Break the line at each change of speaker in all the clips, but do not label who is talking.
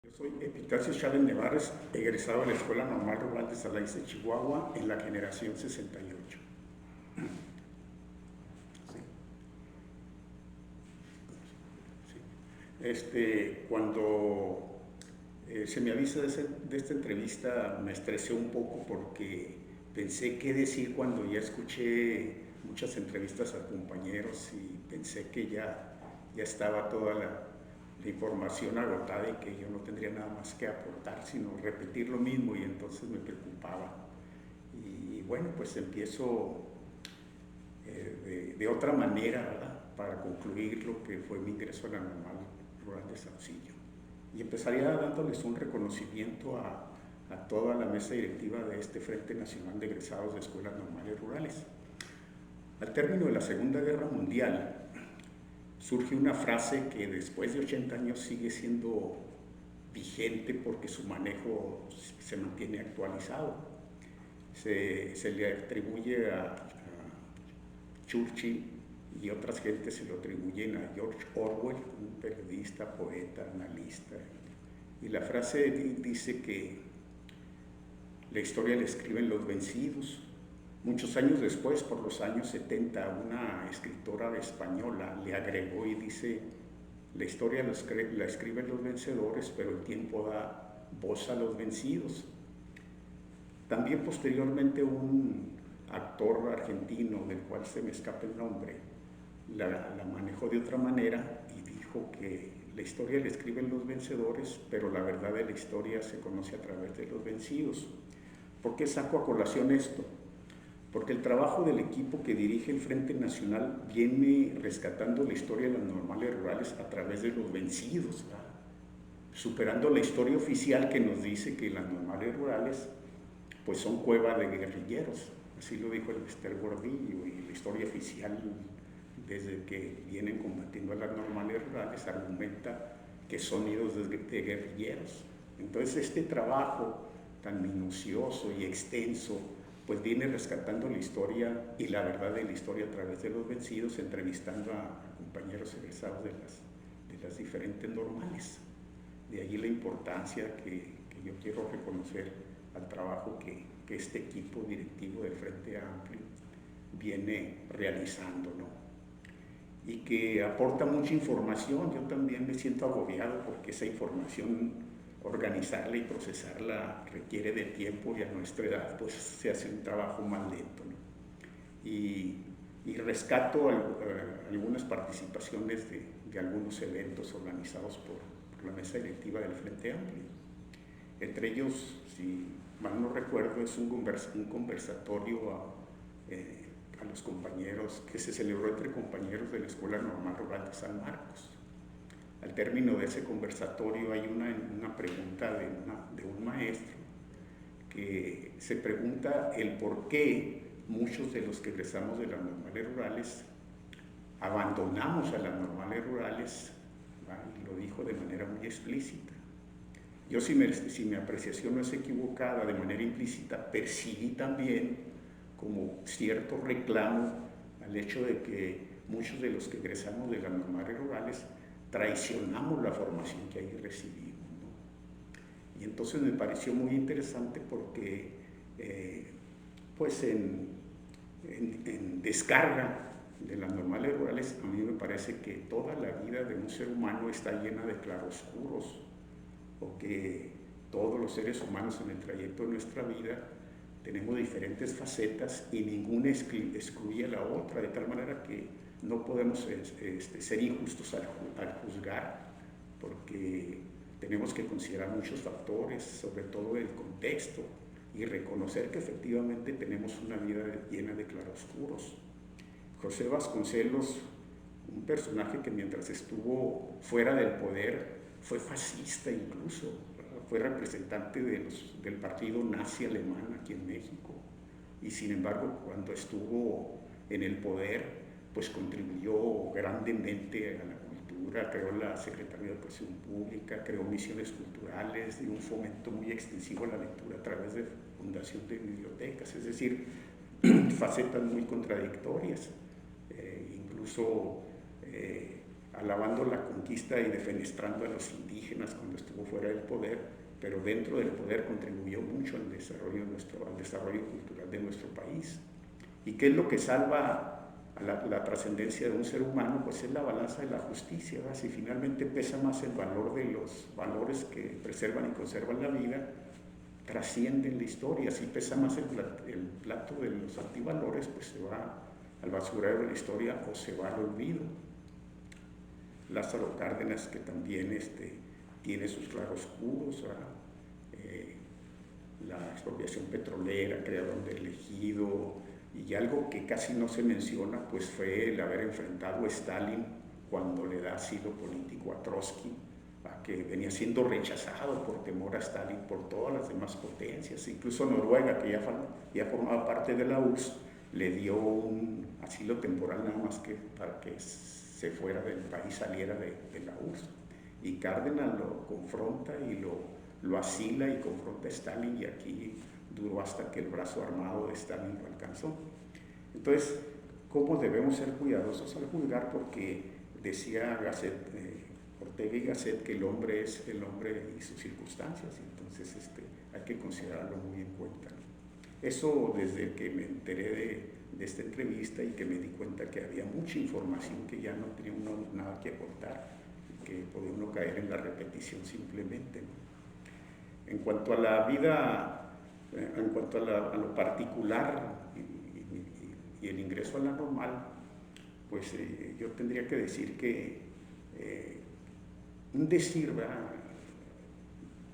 Yo soy Epitacio Chávez Nevares, egresado de la Escuela Normal Rural de Salaice, Chihuahua, en la generación 68. Sí, sí. Cuando se me avisa de esta entrevista, me estresé un poco porque pensé qué decir cuando ya escuché muchas entrevistas a compañeros y pensé que ya estaba toda la información agotada y que yo no tendría nada más que aportar, sino repetir lo mismo, y entonces me preocupaba. Y bueno, pues empiezo de otra manera, ¿verdad? Para concluir lo que fue mi ingreso a la Normal Rural de Saucillo. Y empezaría dándoles un reconocimiento a toda la mesa directiva de este Frente Nacional de Egresados de Escuelas Normales Rurales. Al término de la Segunda Guerra Mundial, surge una frase que después de 80 años sigue siendo vigente porque su manejo se mantiene actualizado. Se le atribuye a Churchill, y otras gentes se lo atribuyen a George Orwell, un periodista, poeta, analista. Y la frase dice que la historia la escriben los vencidos. Muchos años después, por los años 70, una escritora española le agregó y dice: la historia la escriben los vencedores, pero el tiempo da voz a los vencidos. También posteriormente un actor argentino, del cual se me escapa el nombre, la manejó de otra manera y dijo que la historia la escriben los vencedores, pero la verdad de la historia se conoce a través de los vencidos. ¿Por qué saco a colación esto? Porque el trabajo del equipo que dirige el Frente Nacional viene rescatando la historia de las normales rurales a través de los vencidos, ¿verdad? Superando la historia oficial que nos dice que las normales rurales pues son cueva de guerrilleros. Así lo dijo el Esther Gordillo, y la historia oficial, desde que vienen combatiendo a las normales rurales, argumenta que son nidos de guerrilleros. Entonces este trabajo tan minucioso y extenso pues viene rescatando la historia y la verdad de la historia a través de los vencidos, entrevistando a compañeros egresados de las diferentes normales. De allí la importancia que yo quiero reconocer al trabajo que este equipo directivo del Frente Amplio viene realizando, ¿no? Y que aporta mucha información. Yo también me siento agobiado porque esa información, organizarla y procesarla, requiere de tiempo, y a nuestra edad pues se hace un trabajo más lento, ¿no? Y rescato algunas participaciones de algunos eventos organizados por la mesa directiva del Frente Amplio. Entre ellos, si mal no recuerdo, es un conversatorio a los compañeros, que se celebró entre compañeros de la Escuela Normal Rural de San Marcos. Al término de ese conversatorio hay una pregunta de un maestro que se pregunta el por qué muchos de los que egresamos de las normales rurales abandonamos a las normales rurales, y lo dijo de manera muy explícita. Yo, si mi apreciación no es equivocada, de manera implícita percibí también como cierto reclamo al hecho de que muchos de los que egresamos de las normales rurales traicionamos la formación que ahí recibimos, ¿no? Y entonces me pareció muy interesante porque pues en descarga de las normales rurales, a mí me parece que toda la vida de un ser humano está llena de claroscuros, o que todos los seres humanos en el trayecto de nuestra vida tenemos diferentes facetas y ninguna excluye a la otra, de tal manera que no podemos ser injustos al juzgar, porque tenemos que considerar muchos factores, sobre todo el contexto, y reconocer que efectivamente tenemos una vida llena de claroscuros. José Vasconcelos, un personaje que mientras estuvo fuera del poder fue fascista, incluso fue representante del partido nazi alemán aquí en México, y sin embargo cuando estuvo en el poder pues contribuyó grandemente a la cultura, creó la Secretaría de Educación Pública, creó misiones culturales, dio un fomento muy extensivo a la lectura a través de fundación de bibliotecas, es decir, facetas muy contradictorias. Incluso alabando la conquista y defenestrando a los indígenas cuando estuvo fuera del poder, pero dentro del poder contribuyó mucho al desarrollo cultural de nuestro país. ¿Y qué es lo que salva a la trascendencia de un ser humano? Pues es la balanza de la justicia, ¿verdad? Si finalmente pesa más el valor de los valores que preservan y conservan la vida, trascienden la historia. Si pesa más el plato de los antivalores, pues se va al basurero de la historia o se va al olvido. Lázaro Cárdenas, que también tiene sus claroscuros, la expropiación petrolera, crearon del ejido, y algo que casi no se menciona, pues fue el haber enfrentado a Stalin cuando le da asilo político a Trotsky, que venía siendo rechazado por temor a Stalin por todas las demás potencias. Incluso Noruega, que ya formaba parte de la URSS, le dio un asilo temporal nada más que para que se fuera del país, saliera de la URSS. Y Cárdenas lo confronta y lo asila y confronta a Stalin, y aquí duró hasta que el brazo armado de Stalin lo alcanzó. Entonces, ¿cómo debemos ser cuidadosos al juzgar? Porque decía Ortega y Gasset que el hombre es el hombre y sus circunstancias, entonces hay que considerarlo muy en cuenta. Eso desde que me enteré de esta entrevista y que me di cuenta que había mucha información que ya no tenía uno nada que aportar, que podía uno caer en la repetición simplemente. En cuanto a la vida, en cuanto a lo particular y el ingreso a la normal, pues yo tendría que decir que un decir, ¿verdad?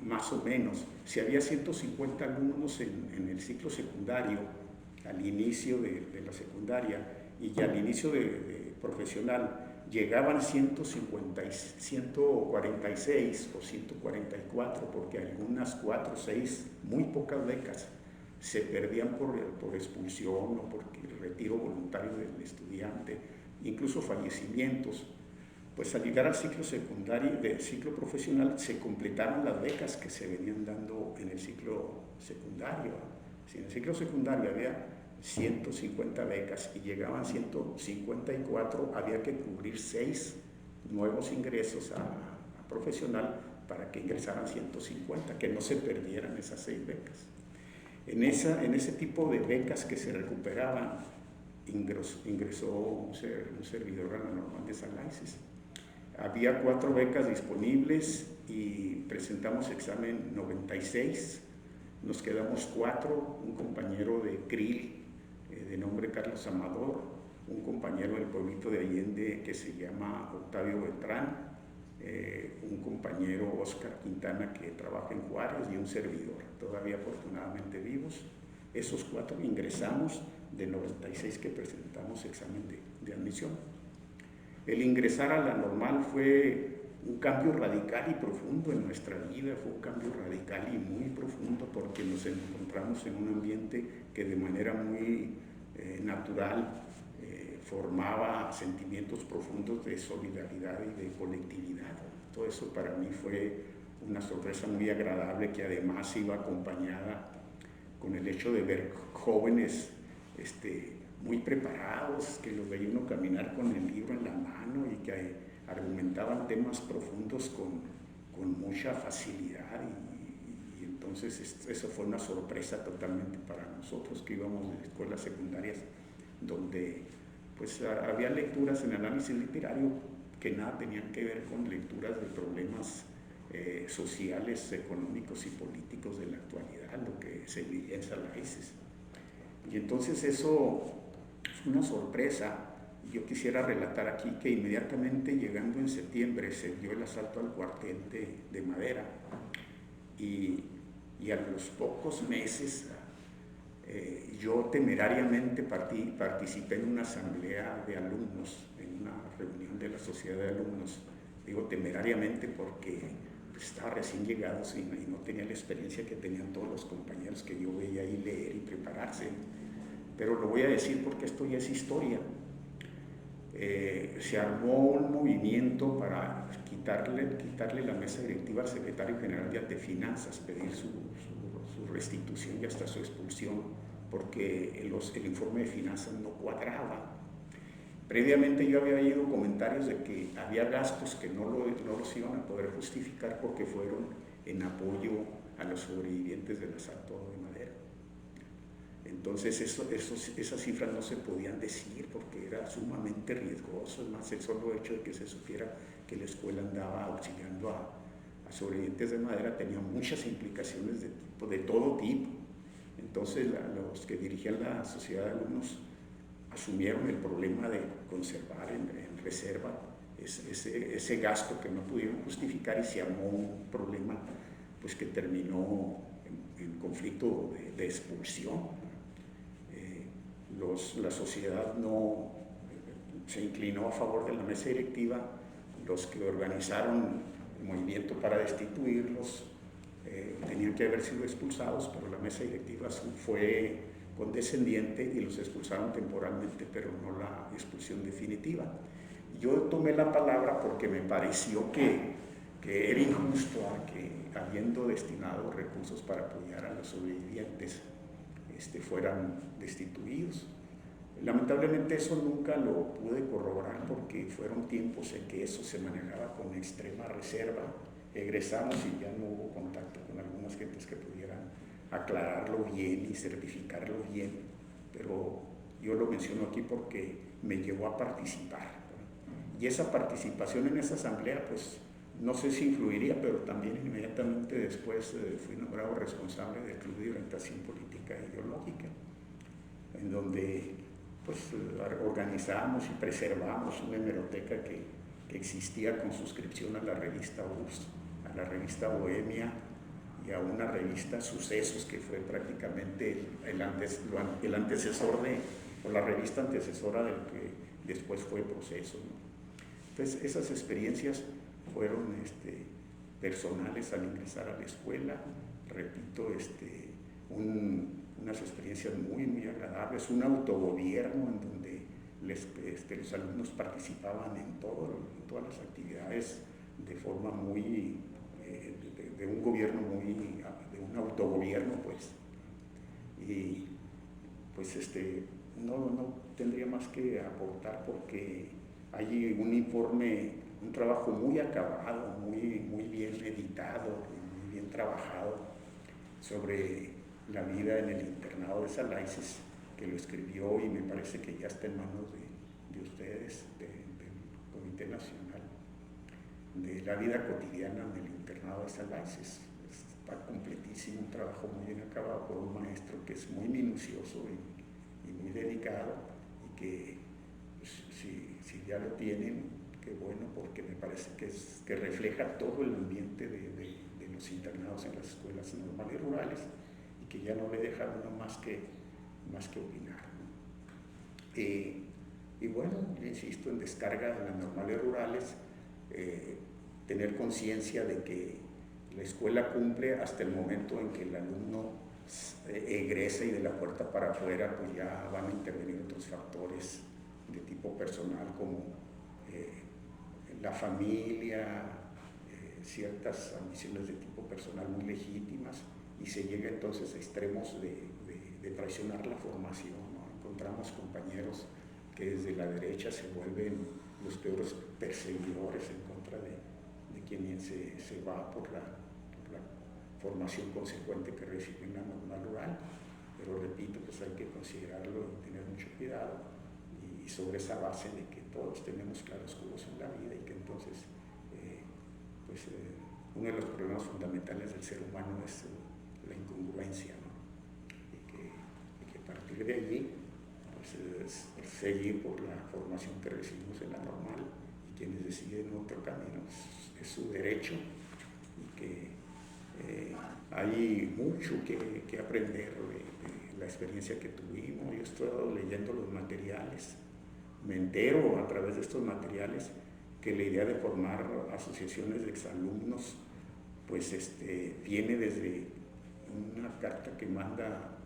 Más o menos, si había 150 alumnos en el ciclo secundario, al inicio de la secundaria, y ya al inicio de profesional llegaban 146 o 144, porque algunas 4 o 6, muy pocas becas, se perdían por expulsión o por retiro voluntario del estudiante, incluso fallecimientos. Pues al llegar al ciclo secundario, del ciclo profesional, se completaron las becas que se venían dando en el ciclo secundario. Si en el ciclo secundario había 150 becas y llegaban 154, había que cubrir 6 nuevos ingresos a profesional para que ingresaran 150, que no se perdieran esas 6 becas. En ese tipo de becas que se recuperaban, ingresó un servidor a la Normal de Salaices. Había 4 becas disponibles y presentamos examen 96, nos quedamos 4, un compañero de CRIL, de nombre Carlos Amador, un compañero del pueblito de Allende que se llama Octavio Beltrán, un compañero Oscar Quintana que trabaja en Juárez y un servidor, todavía afortunadamente vivos. Esos 4 ingresamos de 96 que presentamos examen de admisión. El ingresar a la normal fue un cambio radical y profundo en nuestra vida, fue un cambio radical y muy profundo porque nos encontramos en un ambiente que de manera muy natural formaba sentimientos profundos de solidaridad y de colectividad. Todo eso para mí fue una sorpresa muy agradable, que además iba acompañada con el hecho de ver jóvenes muy preparados, que los veía uno caminar con el libro en la mano y que argumentaban temas profundos con mucha facilidad, y entonces eso fue una sorpresa totalmente para nosotros que íbamos de escuelas secundarias donde pues había lecturas en análisis literario que nada tenían que ver con lecturas de problemas sociales, económicos y políticos de la actualidad, lo que se vivía en Salaices. Y entonces eso fue una sorpresa. Yo quisiera relatar aquí que inmediatamente llegando en septiembre se dio el asalto al cuartel de Madera, y a los pocos meses yo temerariamente participé en una asamblea de alumnos, en una reunión de la sociedad de alumnos. Digo temerariamente porque estaba recién llegado y no tenía la experiencia que tenían todos los compañeros que yo veía ahí leer y prepararse. Pero lo voy a decir porque esto ya es historia. Se armó un movimiento para quitarle la mesa directiva al secretario general de Finanzas, pedir su restitución y hasta su expulsión, porque el informe de finanzas no cuadraba. Previamente yo había oído comentarios de que había gastos que no los iban a poder justificar porque fueron en apoyo a los sobrevivientes del asalto de Madero. Entonces esas cifras no se podían decir porque era sumamente riesgoso. Además, el solo hecho de que se supiera que la escuela andaba auxiliando a sobrevivientes de Madera tenía muchas implicaciones de todo tipo. Entonces los que dirigían la sociedad de alumnos asumieron el problema de conservar en reserva ese gasto que no pudieron justificar, y se armó un problema pues, que terminó en conflicto de expulsión. La sociedad no se inclinó a favor de la mesa directiva. Los que organizaron el movimiento para destituirlos tenían que haber sido expulsados, pero la mesa directiva fue condescendiente y los expulsaron temporalmente, pero no la expulsión definitiva. Yo tomé la palabra porque me pareció que era injusto a que, habiendo destinado recursos para apoyar a los sobrevivientes, fueran destituidos. Lamentablemente eso nunca lo pude corroborar porque fueron tiempos en que eso se manejaba con extrema reserva. Egresamos y ya no hubo contacto con algunas gentes que pudieran aclararlo bien y certificarlo bien, pero yo lo menciono aquí porque me llevó a participar. Y esa participación en esa asamblea, pues no sé si influiría, pero también inmediatamente después fui nombrado responsable del Club de Orientación Política e Ideológica, en donde pues organizamos y preservamos una hemeroteca que existía con suscripción a la revista URSS, a la revista Bohemia y a una revista Sucesos, que fue prácticamente el antecesor o la revista antecesora del que después fue Proceso, ¿no? Entonces esas experiencias fueron personales al ingresar a la escuela, repito, unas experiencias muy, muy agradables, un autogobierno en donde los alumnos participaban en todas las actividades de forma muy, de un gobierno muy, de un autogobierno, pues. Y pues no tendría más que aportar porque hay un informe, un trabajo muy acabado, muy bien editado, muy bien trabajado sobre la vida en el internado de Salaices, que lo escribió y me parece que ya está en manos de ustedes, del Comité Nacional, de la vida cotidiana en el internado de Salaices. Está completísimo, un trabajo muy bien acabado por un maestro que es muy minucioso y muy dedicado, y que pues, si ya lo tienen, qué bueno, porque me parece que refleja todo el ambiente de los internados en las escuelas normales rurales, y que ya no le deja a uno más que opinar, ¿no? Y bueno, insisto, en descarga de las normales rurales, tener conciencia de que la escuela cumple hasta el momento en que el alumno egresa, y de la puerta para afuera pues ya van a intervenir otros factores de tipo personal, como la familia, ciertas ambiciones de tipo personal muy legítimas, y se llega entonces a extremos de traicionar la formación, ¿no? Encontramos compañeros que desde la derecha se vuelven los peores perseguidores en contra de quien se va por la formación consecuente que recibe en la normal rural. Pero repito, pues hay que considerarlo y tener mucho cuidado, y sobre esa base de que todos tenemos claroscuros en la vida, y que entonces uno de los problemas fundamentales del ser humano es la incongruencia, ¿no? Y que a partir de allí pues, seguir por la formación que recibimos en la normal, y quienes deciden otro camino es su derecho, y que hay mucho que aprender de la experiencia que tuvimos. Yo he estado leyendo los materiales, me entero a través de estos materiales que la idea de formar asociaciones de exalumnos pues viene desde una carta que manda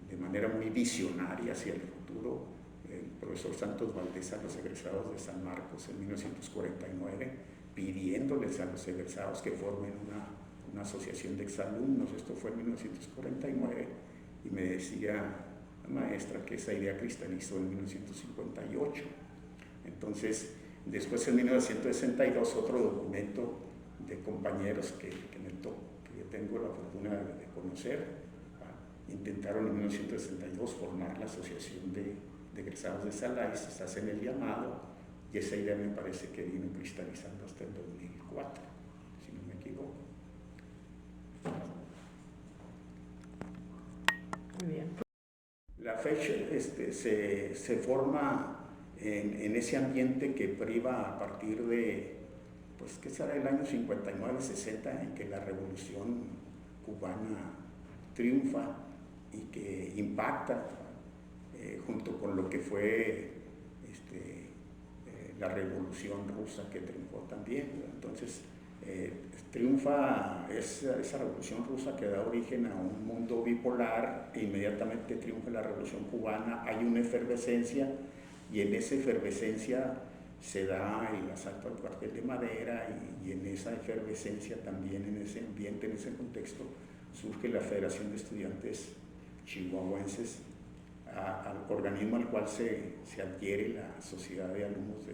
de manera muy visionaria hacia el futuro el profesor Santos Valdés a los egresados de San Marcos en 1949, pidiéndoles a los egresados que formen una asociación de exalumnos. Esto fue en 1949, y me decía la maestra que esa idea cristalizó en 1958. Entonces, después en 1962, otro documento de compañeros que yo tengo la fortuna de conocer, intentaron en 1962 formar la Asociación de Egresados de Salaices, hacen el llamado, y esa idea me parece que vino cristalizando hasta el 2004, si no me equivoco.
Muy bien.
La FECH se forma en ese ambiente que priva a partir de, pues, ¿qué será? El año 59-60, en que la revolución cubana triunfa y que impacta junto con lo que fue la revolución rusa, que triunfó también. Entonces, triunfa esa revolución rusa que da origen a un mundo bipolar, e inmediatamente triunfa la revolución cubana, hay una efervescencia, y en esa efervescencia se da el asalto al cuartel de Madera, y en esa efervescencia también, en ese ambiente, en ese contexto, surge la Federación de Estudiantes Chihuahuenses, al organismo al cual se adhiere la Sociedad de Alumnos de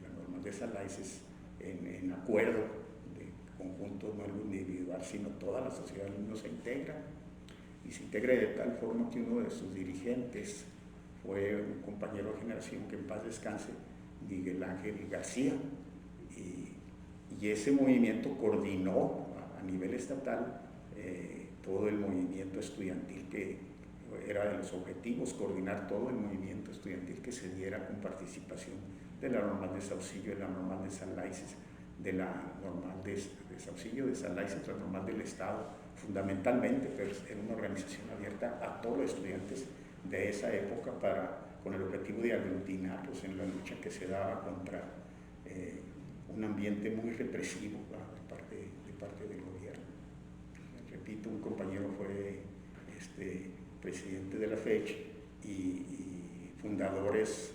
la Normal de Salaices en acuerdo de conjunto, no algo individual, sino toda la Sociedad de Alumnos se integra, y se integra de tal forma que uno de sus dirigentes fue un compañero de generación, que en paz descanse, Miguel Ángel García, y ese movimiento coordinó a nivel estatal todo el movimiento estudiantil, que era de los objetivos, coordinar todo el movimiento estudiantil que se diera con participación de la Normal de Saucillo, de la Normal de Salaices, de la Normal de Saucillo, de Salaices, la Normal del Estado, fundamentalmente, pero era una organización abierta a todos los estudiantes de esa época, con el objetivo de aglutinarlos en la lucha que se daba contra un ambiente muy represivo de parte del gobierno. Repito, un compañero fue presidente de la FECH, y fundadores,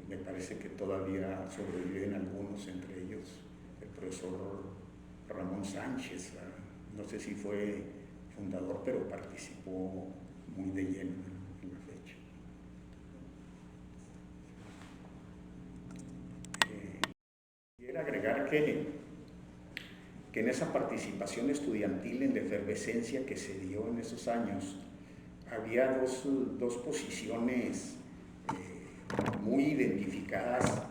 me parece que todavía sobreviven algunos, entre ellos el profesor Ramón Sánchez, no sé si fue fundador, pero participó muy de lleno en la FECH. Quiero agregar que en esa participación estudiantil, en la efervescencia que se dio en esos años, había dos posiciones muy identificadas,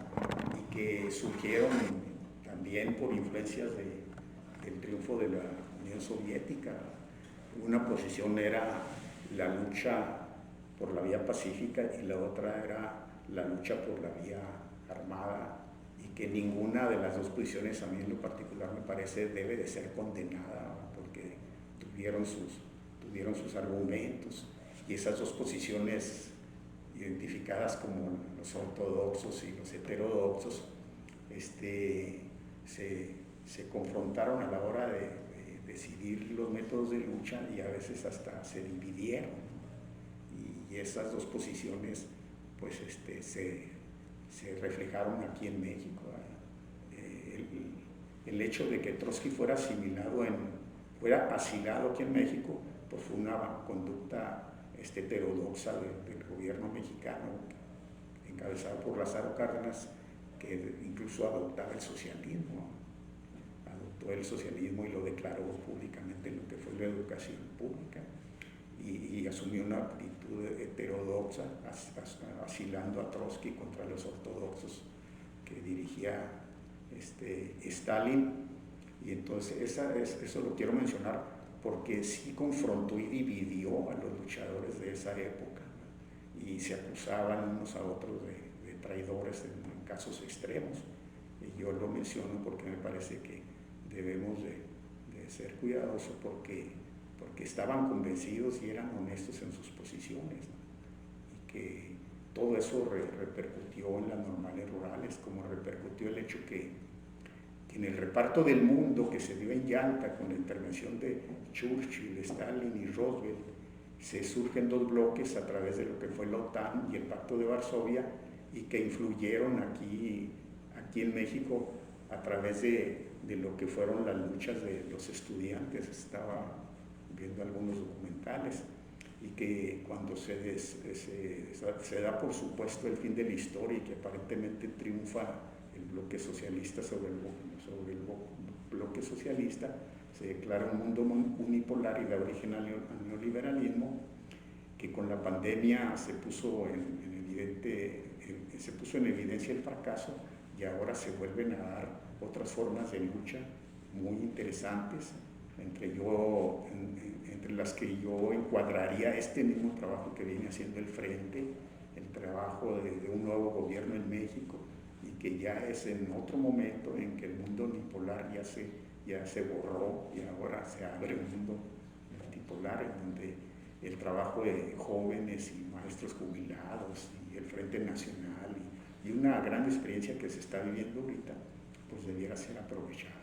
y que surgieron también por influencias del triunfo de la Unión Soviética. Una posición era la lucha por la vía pacífica, y la otra era la lucha por la vía armada, y que ninguna de las dos posiciones, a mí en lo particular me parece, debe de ser condenada, porque tuvieron sus argumentos, y esas dos posiciones identificadas como los ortodoxos y los heterodoxos se confrontaron a la hora de decidir los métodos de lucha, y a veces hasta se dividieron, y esas dos posiciones pues se reflejaron aquí en México. El hecho de que Trotsky fuera asilado aquí en México, pues fue una conducta heterodoxa del gobierno mexicano, encabezado por Lázaro Cárdenas, que incluso adoptaba el socialismo, y lo declaró públicamente en lo que fue la educación pública, y asumió una actitud heterodoxa, asilando a Trotsky contra los ortodoxos que dirigía Stalin. Y entonces eso lo quiero mencionar porque sí confrontó y dividió a los luchadores de esa época, y se acusaban unos a otros de traidores en casos extremos. Y yo lo menciono porque me parece que debemos de ser cuidadosos, porque estaban convencidos y eran honestos en sus posiciones, ¿no? Y que todo eso repercutió en las normales rurales, como repercutió el hecho que en el reparto del mundo que se dio en Yalta con la intervención de Churchill, Stalin y Roosevelt, se surgen dos bloques a través de lo que fue la OTAN y el Pacto de Varsovia, y que influyeron aquí en México a través de lo que fueron las luchas de los estudiantes. Estaba viendo algunos documentales y que cuando se da por supuesto el fin de la historia y que aparentemente triunfa el bloque socialista sobre el bloque socialista, se declara un mundo unipolar y da origen al neoliberalismo, que con la pandemia se puso en evidencia el fracaso, y ahora se vuelven a dar otras formas de lucha muy interesantes, entre las que yo encuadraría este mismo trabajo que viene haciendo el Frente, el trabajo de un nuevo gobierno en México, y que ya es en otro momento en que el mundo unipolar ya se borró y ahora se abre un mundo multipolar en donde el trabajo de jóvenes y maestros jubilados y el Frente Nacional y una gran experiencia que se está viviendo ahorita, pues debiera ser aprovechada.